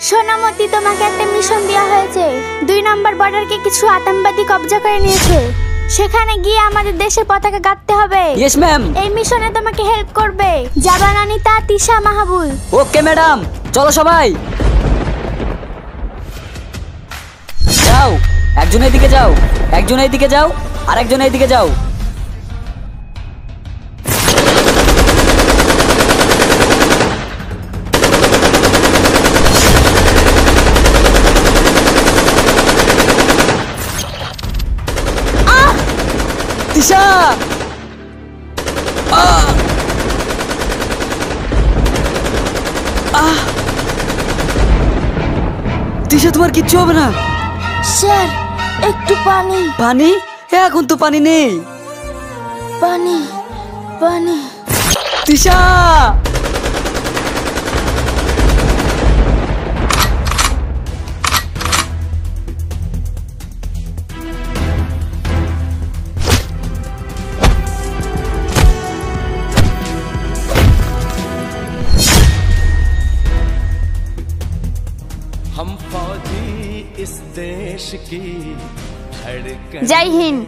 সোনামতি, তোমাকে একটা মিশন দেওয়া হয়েছে। 2 নম্বর বর্ডারকে কিছু আতঙ্কবাদী কবজা করে নিয়েছে। সেখানে গিয়ে আমাদের দেশের পতাকা গাঁথতে হবে। Yes ma'am. এই মিশনে তোমাকে হেল্প করবে জাবান আনিতা, তিশা, মাহবুল। ওকে ম্যাডাম, চলো সবাই যাও। একজন এইদিকে যাও, একজন এইদিকে যাও, আর একজন এইদিকে যাও। তিশা, তিশা তোমার কিচ্ছু হবে না। স্যার, একটু পানি। পানি? এখন তো পানি নেই। পানি, পানি। তিশা, हम फौजी इस देश की धड़कन। जय हिंद।